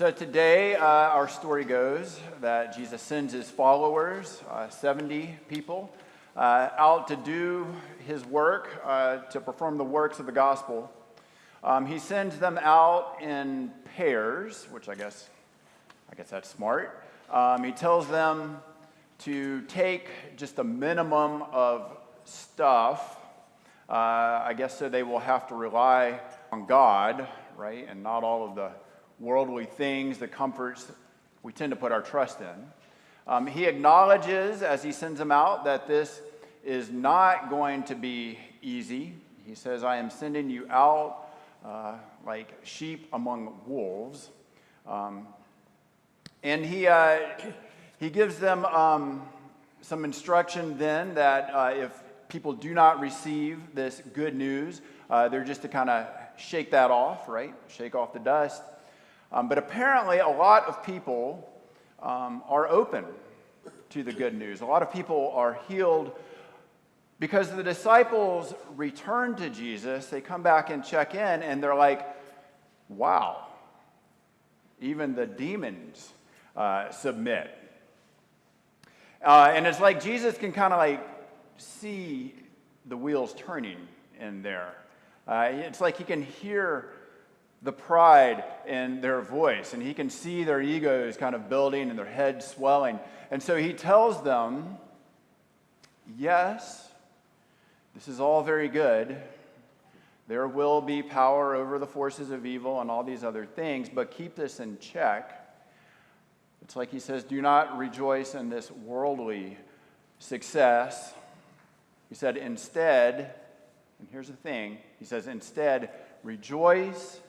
So today, our story goes that Jesus sends his followers, 70 people, out to do his work, to perform the works of the gospel. He sends them out in pairs, which I guess that's smart. He tells them to take just a minimum of stuff, I guess so they will have to rely on God, right, and not all of the worldly things, the comforts we tend to put our trust in. He acknowledges as he sends them out that this is not going to be easy. He says, I am sending you out like sheep among wolves. And he gives them some instruction then that if people do not receive this good news, they're just to kind of shake that off, right? Shake off the dust. But apparently a lot of people are open to the good news. A lot of people are healed because the disciples return to Jesus. They come back and check in, and they're like, wow, even the demons submit. And it's like Jesus can kind of like see the wheels turning in there. It's like he can hear the pride in their voice, and he can see their egos kind of building and their heads swelling. And so he tells them, yes, this is all very good. There will be power over the forces of evil and all these other things, but keep this in check. It's like he says, do not rejoice in this worldly success. He said, instead, and here's the thing, he says, instead, rejoice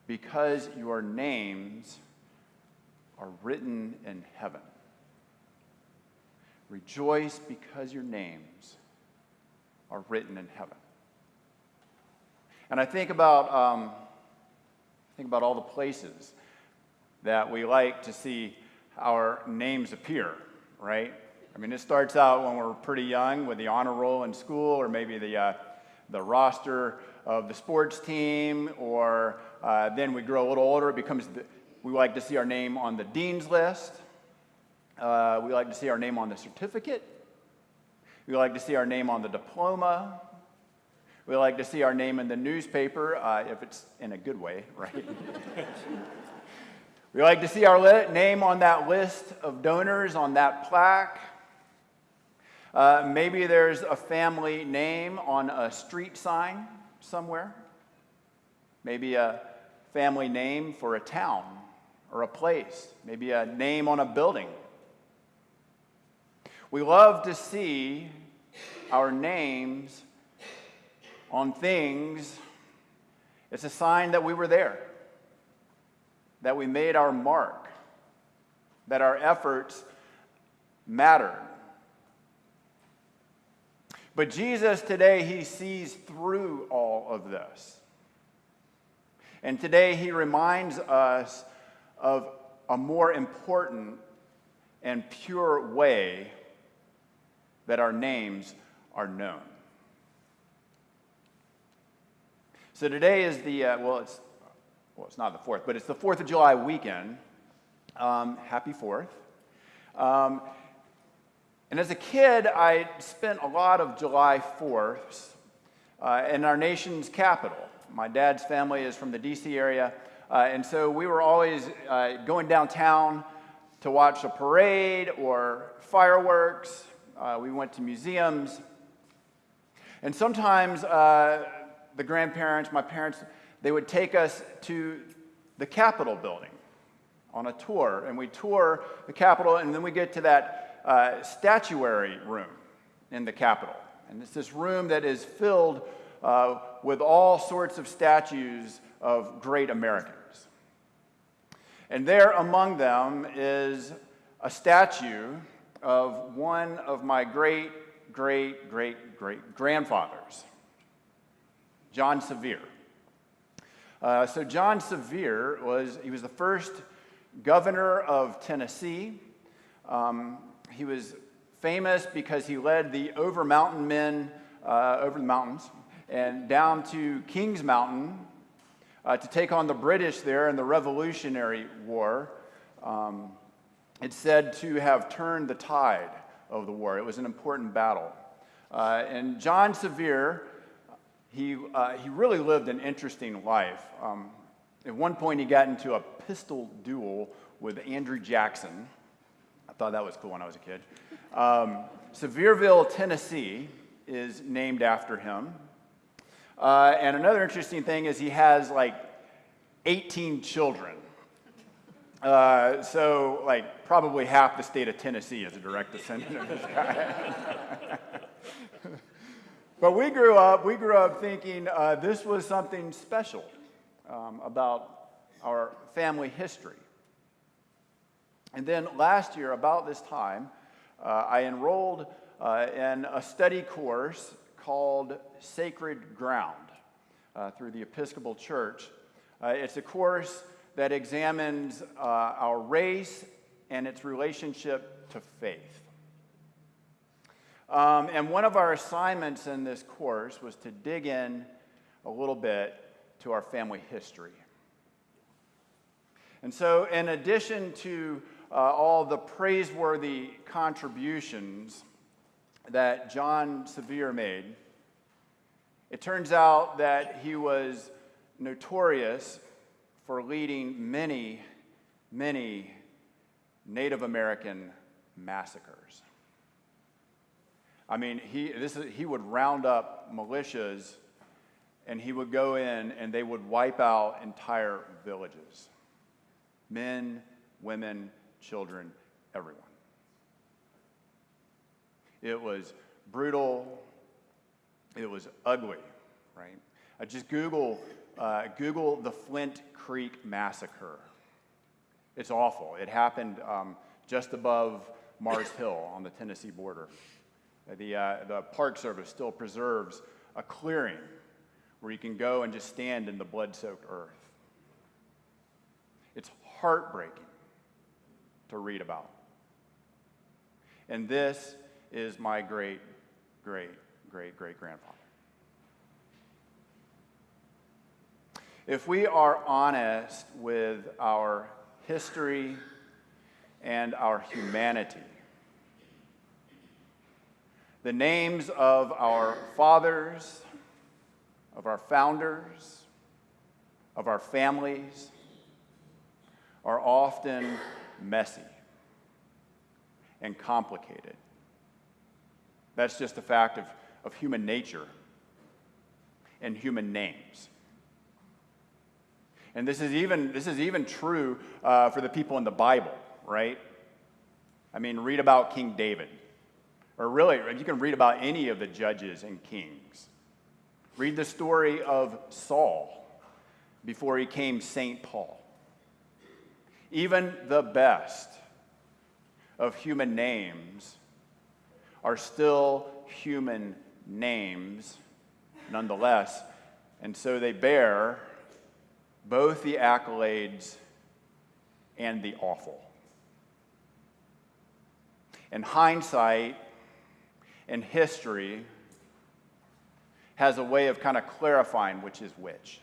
because your names are written in heaven. Rejoice because your names are written in heaven. And I think about all the places that we like to see our names appear, right? I mean, it starts out when we're pretty young with the honor roll in school, or maybe the roster of the sports team, or then we grow a little older, we like to see our name on the dean's list. We like to see our name on the certificate. We like to see our name on the diploma. We like to see our name in the newspaper, if it's in a good way, right? We like to see our name on that list of donors, on that plaque. Maybe there's a family name on a street sign somewhere. Maybe a family name for a town or a place. Maybe a name on a building. We love to see our names on things. It's a sign that we were there, that we made our mark, that our efforts mattered. But Jesus today, he sees through all of this. And today he reminds us of a more important and pure way that our names are known. So today is it's not the 4th, but it's the 4th of July weekend. Happy 4th. And as a kid, I spent a lot of July 4ths in our nation's capital. My dad's family is from the D.C. area, and so we were always going downtown to watch a parade or fireworks. We went to museums. And sometimes the grandparents, my parents, they would take us to the Capitol building on a tour. And we tour the Capitol, and then we get to that statuary room in the Capitol. And it's this room that is filled with all sorts of statues of great Americans. And there among them is a statue of one of my great grandfathers, John Sevier. So John Sevier was the first governor of Tennessee. He was famous because he led the over the mountains and down to Kings Mountain to take on the British there in the Revolutionary War. It's said to have turned the tide of the war. It was an important battle. And John Sevier, he really lived an interesting life. At one point, he got into a pistol duel with Andrew Jackson. I thought that was cool when I was a kid. Sevierville, Tennessee is named after him. And another interesting thing is he has like 18 children. So like probably half the state of Tennessee is a direct descendant of this guy. But we grew up thinking this was something special about our family history. And then last year, about this time, I enrolled in a study course called Sacred Ground through the Episcopal Church. It's a course that examines our race and its relationship to faith. And one of our assignments in this course was to dig in a little bit to our family history. And so in addition to all the praiseworthy contributions that John Sevier made, it turns out that he was notorious for leading many, many Native American massacres. I mean, he would round up militias and he would go in and they would wipe out entire villages. Men, women, children, everyone. It was brutal. It was ugly, right? Just Google the Flint Creek Massacre. It's awful. It happened just above Mars Hill on the Tennessee border. The Park Service still preserves a clearing where you can go and just stand in the blood-soaked earth. It's heartbreaking to read about. And this is my great-great-great-great-grandfather. If we are honest with our history and our humanity, the names of our fathers, of our founders, of our families are often messy and complicated. That's just a fact of human nature and human names. And this is even true for the people in the Bible, right? I mean, read about King David. Or really, you can read about any of the judges and kings. Read the story of Saul before he became St. Paul. Even the best of human names are still human names nonetheless, and so they bear both the accolades and the awful. And hindsight and history has a way of kind of clarifying which is which.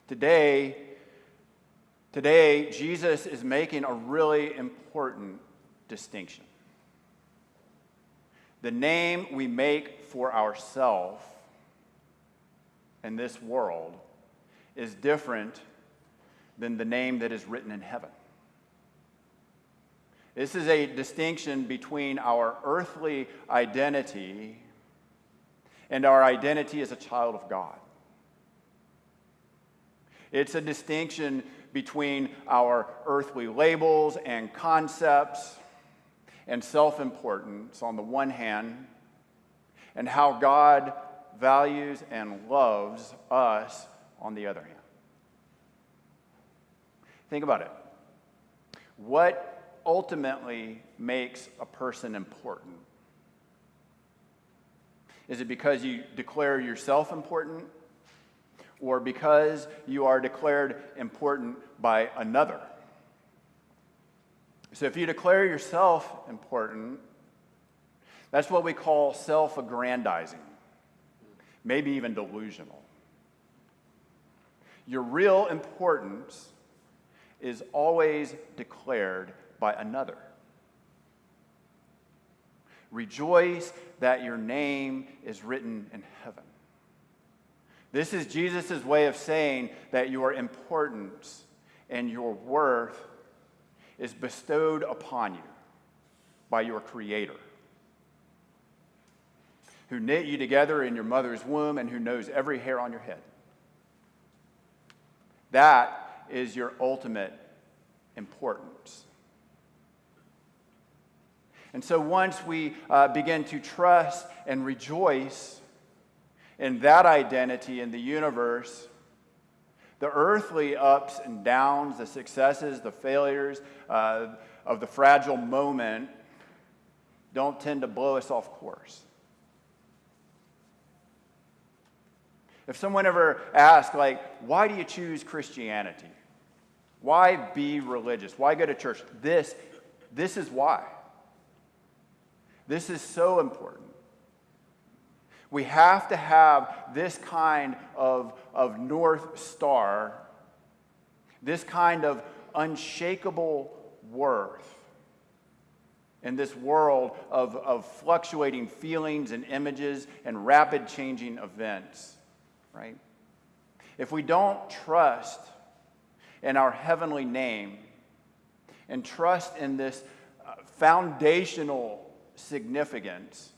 Today, Jesus is making a really important distinction. The name we make for ourselves in this world is different than the name that is written in heaven. This is a distinction between our earthly identity and our identity as a child of God. It's a distinction between our earthly labels and concepts and self-importance on the one hand, and how God values and loves us on the other hand. Think about it. What ultimately makes a person important? Is it because you declare yourself important, or because you are declared important by another? So if you declare yourself important, that's what we call self-aggrandizing. maybe even delusional. Your real importance is always declared by another. Rejoice that your name is written in heaven. This is Jesus' way of saying that your importance and your worth is bestowed upon you by your Creator, who knit you together in your mother's womb and who knows every hair on your head. That is your ultimate importance. And so once we begin to trust and rejoice in that identity in the universe, the earthly ups and downs, the successes, the failures of the fragile moment don't tend to blow us off course. If someone ever asks, why do you choose Christianity? Why be religious? Why go to church? This is why. This is so important. We have to have this kind of North Star, this kind of unshakable worth in this world of fluctuating feelings and images and rapid changing events, right? If we don't trust in our heavenly name and trust in this foundational significance,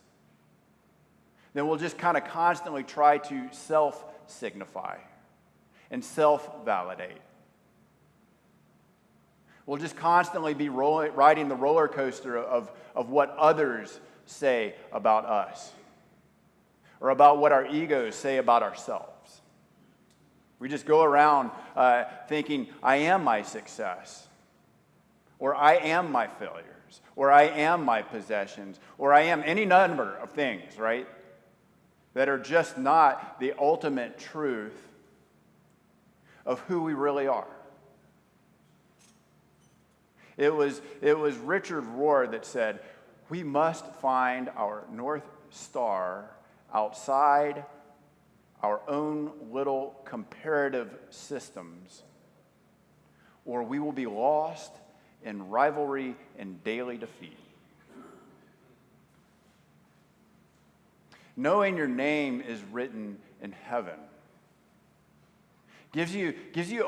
then we'll just kind of constantly try to self-signify and self-validate. We'll just constantly be riding the roller coaster of what others say about us or about what our egos say about ourselves. We just go around thinking, I am my success, or I am my failures, or I am my possessions, or I am any number of things, right? That are just not the ultimate truth of who we really are. It was Richard Rohr that said, we must find our North Star outside our own little comparative systems, or we will be lost in rivalry and daily defeat. Knowing your name is written in heaven gives you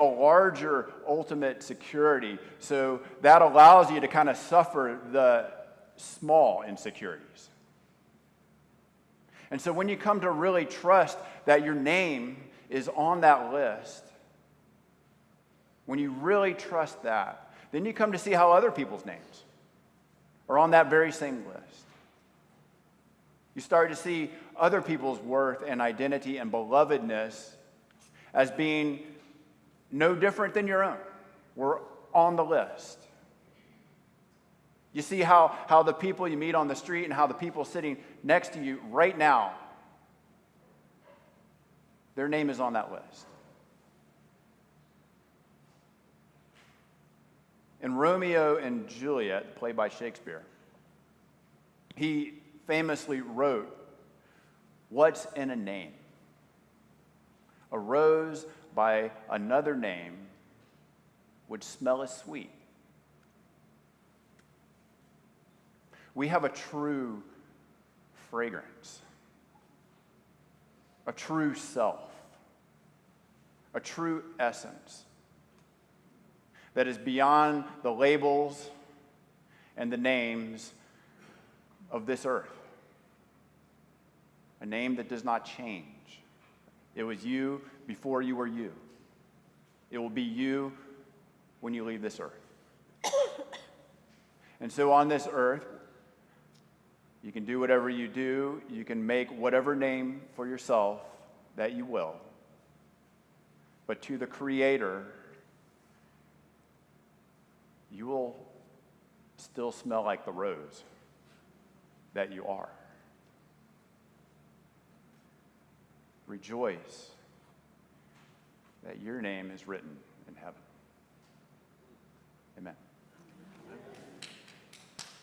a larger ultimate security, so that allows you to kind of suffer the small insecurities. And so when you come to really trust that your name is on that list, when you really trust that, then you come to see how other people's names are on that very same list. You start to see other people's worth and identity and belovedness as being no different than your own. We're on the list. You see how the people you meet on the street and how the people sitting next to you right now, their name is on that list. In Romeo and Juliet, played by Shakespeare, he famously wrote, "What's in a name? A rose by another name would smell as sweet." We have a true fragrance, a true self, a true essence that is beyond the labels and the names of this earth. A name that does not change. It was you before you were you. It will be you when you leave this earth. And so on this earth, you can do whatever you do. You can make whatever name for yourself that you will. But to the Creator, you will still smell like the rose that you are. Rejoice that your name is written in heaven. Amen.